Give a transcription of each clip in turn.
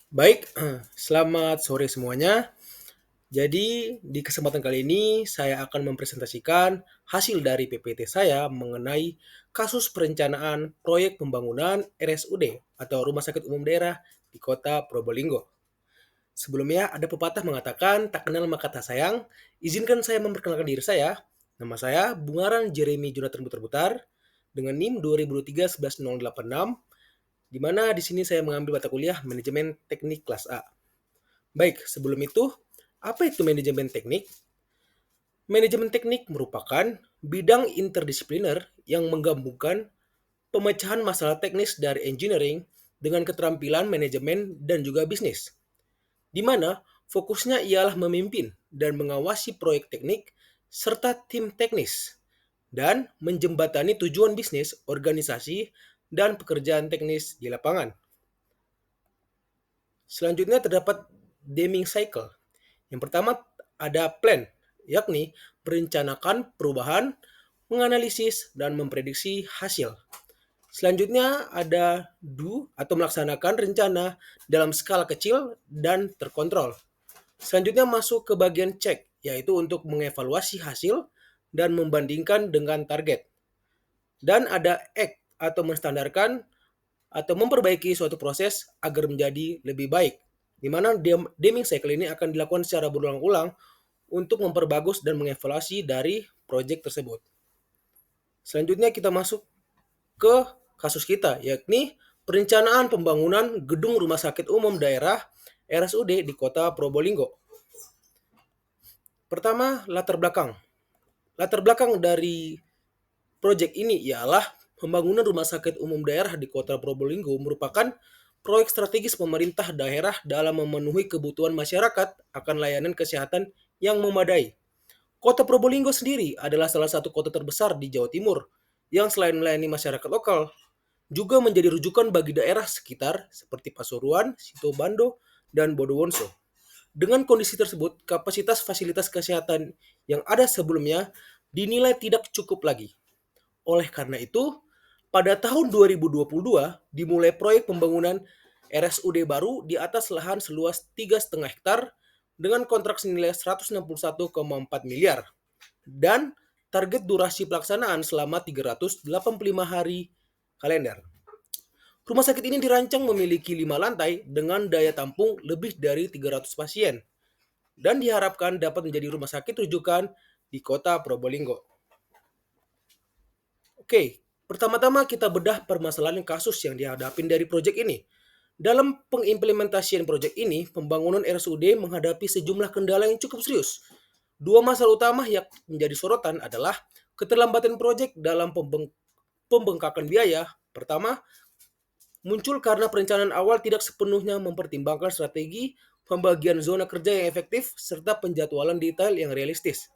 Baik, selamat sore semuanya. Jadi, di kesempatan kali ini saya akan mempresentasikan hasil dari PPT saya mengenai kasus perencanaan proyek pembangunan RSUD atau Rumah Sakit Umum Daerah di Kota Probolinggo. Sebelumnya ada pepatah mengatakan, tak kenal maka tak sayang. Izinkan saya memperkenalkan diri saya. Nama saya Bungaran Jeremy Jonathan Butar-Butar dengan NIM 2023-11086, di mana di sini saya mengambil mata kuliah Manajemen Teknik kelas A. Baik, sebelum itu, apa itu manajemen teknik? Manajemen teknik merupakan bidang interdisipliner yang menggabungkan pemecahan masalah teknis dari engineering dengan keterampilan manajemen dan juga bisnis, di mana fokusnya ialah memimpin dan mengawasi proyek teknik serta tim teknis dan menjembatani tujuan bisnis, organisasi, dan pekerjaan teknis di lapangan. Selanjutnya terdapat Deming Cycle. Yang pertama ada plan, yakni merencanakan perubahan, menganalisis, dan memprediksi hasil. Selanjutnya ada do atau melaksanakan rencana dalam skala kecil dan terkontrol. Selanjutnya masuk ke bagian check, yaitu untuk mengevaluasi hasil dan membandingkan dengan target. Dan ada act atau menstandarkan atau memperbaiki suatu proses agar menjadi lebih baik, di mana Deming Cycle ini akan dilakukan secara berulang-ulang untuk memperbagus dan mengevaluasi dari proyek tersebut. Selanjutnya kita masuk ke kasus kita, yakni perencanaan pembangunan gedung Rumah Sakit Umum Daerah RSUD di Kota Probolinggo. Pertama, latar belakang. Latar belakang dari proyek ini ialah pembangunan Rumah Sakit Umum Daerah di Kota Probolinggo merupakan proyek strategis pemerintah daerah dalam memenuhi kebutuhan masyarakat akan layanan kesehatan yang memadai. Kota Probolinggo sendiri adalah salah satu kota terbesar di Jawa Timur yang selain melayani masyarakat lokal, juga menjadi rujukan bagi daerah sekitar seperti Pasuruan, Situbando, dan Bondowoso. Dengan kondisi tersebut, kapasitas fasilitas kesehatan yang ada sebelumnya dinilai tidak cukup lagi. Oleh karena itu, pada tahun 2022 dimulai proyek pembangunan RSUD baru di atas lahan seluas 3,5 hektar dengan kontrak senilai 161,4 miliar dan target durasi pelaksanaan selama 385 hari kalender. Rumah sakit ini dirancang memiliki 5 lantai dengan daya tampung lebih dari 300 pasien dan diharapkan dapat menjadi rumah sakit rujukan di Kota Probolinggo. Oke, pertama-tama kita bedah permasalahan kasus yang dihadapi dari proyek ini. Dalam pengimplementasian proyek ini, pembangunan RSUD menghadapi sejumlah kendala yang cukup serius. Dua masalah utama yang menjadi sorotan adalah keterlambatan proyek dalam pembengkakan biaya. Pertama, muncul karena perencanaan awal tidak sepenuhnya mempertimbangkan strategi pembagian zona kerja yang efektif serta penjadwalan detail yang realistis.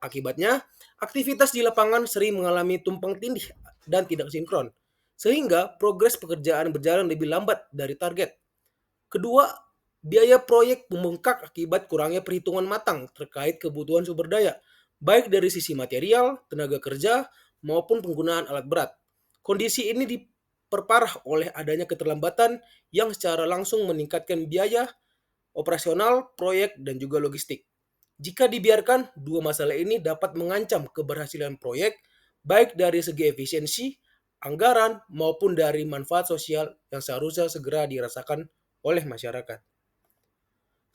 Akibatnya, aktivitas di lapangan sering mengalami tumpang tindih dan tidak sinkron, sehingga progres pekerjaan berjalan lebih lambat dari target. Kedua, biaya proyek membengkak akibat kurangnya perhitungan matang terkait kebutuhan sumber daya, baik dari sisi material, tenaga kerja, maupun penggunaan alat berat. Kondisi ini diperparah oleh adanya keterlambatan yang secara langsung meningkatkan biaya operasional, proyek, dan juga logistik. Jika dibiarkan, dua masalah ini dapat mengancam keberhasilan proyek, baik dari segi efisiensi, anggaran, maupun dari manfaat sosial yang seharusnya segera dirasakan oleh masyarakat.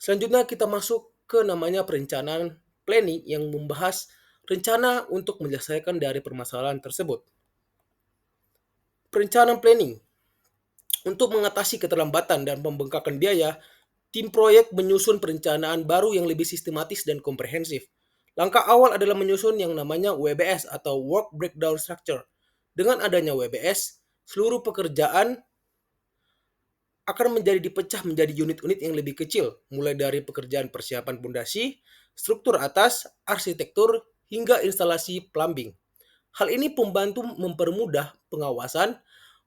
Selanjutnya kita masuk ke namanya perencanaan planning yang membahas rencana untuk menyelesaikan dari permasalahan tersebut. Perencanaan planning untuk mengatasi keterlambatan dan pembengkakan biaya, tim proyek menyusun perencanaan baru yang lebih sistematis dan komprehensif. Langkah awal adalah menyusun yang namanya WBS atau Work Breakdown Structure. Dengan adanya WBS, seluruh pekerjaan akan menjadi dipecah menjadi unit-unit yang lebih kecil, mulai dari pekerjaan persiapan pondasi, struktur atas, arsitektur, hingga instalasi plumbing. Hal ini membantu mempermudah pengawasan,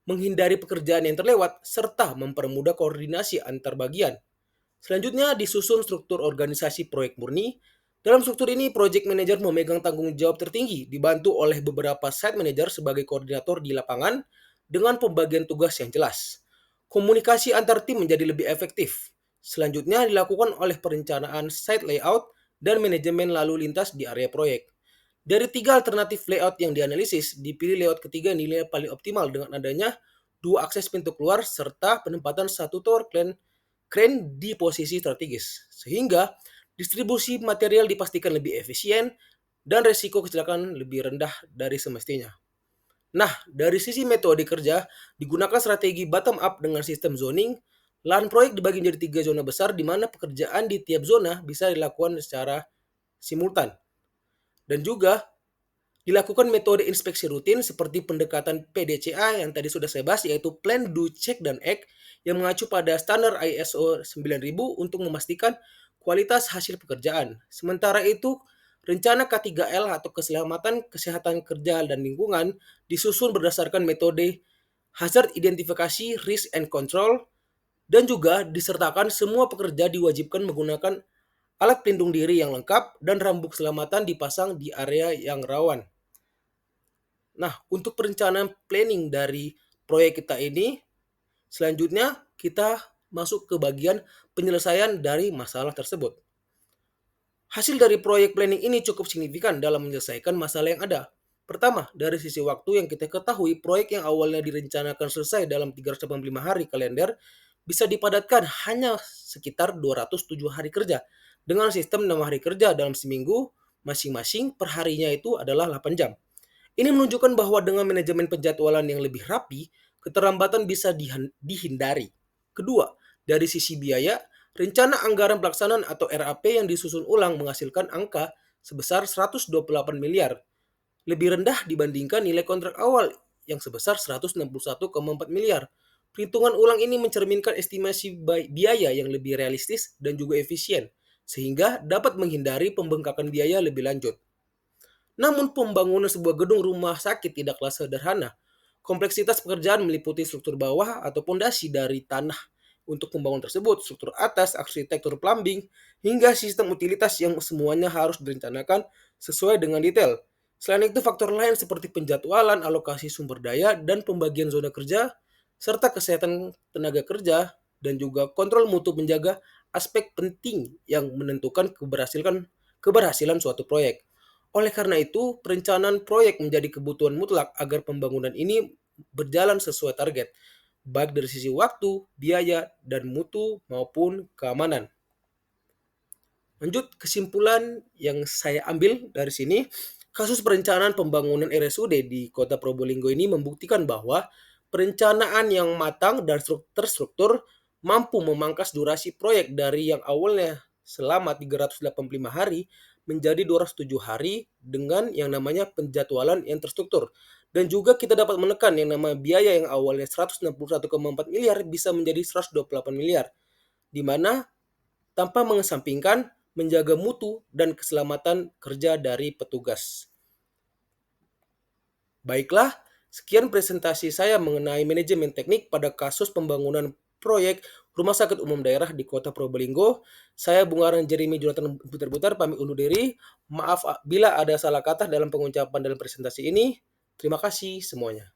menghindari pekerjaan yang terlewat, serta mempermudah koordinasi antar bagian. Selanjutnya disusun struktur organisasi proyek murni. Dalam struktur ini, project manager memegang tanggung jawab tertinggi, dibantu oleh beberapa site manager sebagai koordinator di lapangan dengan pembagian tugas yang jelas. Komunikasi antar tim menjadi lebih efektif. Selanjutnya dilakukan oleh perencanaan site layout dan manajemen lalu lintas di area proyek. Dari tiga alternatif layout yang dianalisis, dipilih layout ketiga yang dinilai paling optimal dengan adanya dua akses pintu keluar serta penempatan satu tower crane di posisi strategis. Sehingga distribusi material dipastikan lebih efisien dan resiko kecelakaan lebih rendah dari semestinya. Nah, dari sisi metode kerja, digunakan strategi bottom up dengan sistem zoning. Lahan proyek dibagi menjadi tiga zona besar di mana pekerjaan di tiap zona bisa dilakukan secara simultan. Dan juga dilakukan metode inspeksi rutin seperti pendekatan PDCA yang tadi sudah saya bahas, yaitu Plan, Do, Check, dan Act yang mengacu pada standar ISO 9000 untuk memastikan kualitas hasil pekerjaan. Sementara itu, rencana K3L atau keselamatan, kesehatan kerja, dan lingkungan disusun berdasarkan metode hazard identifikasi, risk and control, dan juga disertakan semua pekerja diwajibkan menggunakan alat pelindung diri yang lengkap dan rambut keselamatan dipasang di area yang rawan. Nah, untuk perencanaan planning dari proyek kita ini, selanjutnya kita masuk ke bagian penyelesaian dari masalah tersebut. Hasil dari proyek planning ini cukup signifikan dalam menyelesaikan masalah yang ada. Pertama, dari sisi waktu yang kita ketahui, proyek yang awalnya direncanakan selesai dalam 385 hari kalender bisa dipadatkan hanya sekitar 207 hari kerja dengan sistem 6 hari kerja dalam seminggu, masing-masing per harinya itu adalah 8 jam. Ini menunjukkan bahwa dengan manajemen penjadwalan yang lebih rapi, keterlambatan bisa dihindari. Kedua, dari sisi biaya, rencana anggaran pelaksanaan atau RAP yang disusun ulang menghasilkan angka sebesar 128 miliar, lebih rendah dibandingkan nilai kontrak awal yang sebesar 161,4 miliar. Perhitungan ulang ini mencerminkan estimasi biaya yang lebih realistis dan juga efisien, sehingga dapat menghindari pembengkakan biaya lebih lanjut. Namun pembangunan sebuah gedung rumah sakit tidaklah sederhana. Kompleksitas pekerjaan meliputi struktur bawah atau pondasi dari tanah untuk pembangunan tersebut, struktur atas, arsitektur plumbing, hingga sistem utilitas yang semuanya harus direncanakan sesuai dengan detail. Selain itu, faktor lain seperti penjadwalan, alokasi sumber daya, dan pembagian zona kerja, serta kesehatan tenaga kerja, dan juga kontrol mutu menjaga aspek penting yang menentukan keberhasilan suatu proyek. Oleh karena itu, perencanaan proyek menjadi kebutuhan mutlak agar pembangunan ini berjalan sesuai target, baik dari sisi waktu, biaya, dan mutu maupun keamanan. Lanjut, kesimpulan yang saya ambil dari sini, kasus perencanaan pembangunan RSUD di Kota Probolinggo ini membuktikan bahwa perencanaan yang matang dan terstruktur mampu memangkas durasi proyek dari yang awalnya selama 385 hari menjadi 207 hari dengan yang namanya penjadwalan yang terstruktur. Dan juga kita dapat menekan yang namanya biaya yang awalnya 161,4 miliar bisa menjadi 128 miliar. Di mana tanpa mengesampingkan menjaga mutu dan keselamatan kerja dari petugas. Baiklah, sekian presentasi saya mengenai manajemen teknik pada kasus pembangunan proyek Rumah Sakit Umum Daerah di Kota Probolinggo. Saya Bungaran Jeremy Jonathan Butar-Butar pamit undur diri. Maaf bila ada salah kata dalam pengucapan dalam presentasi ini. Terima kasih semuanya.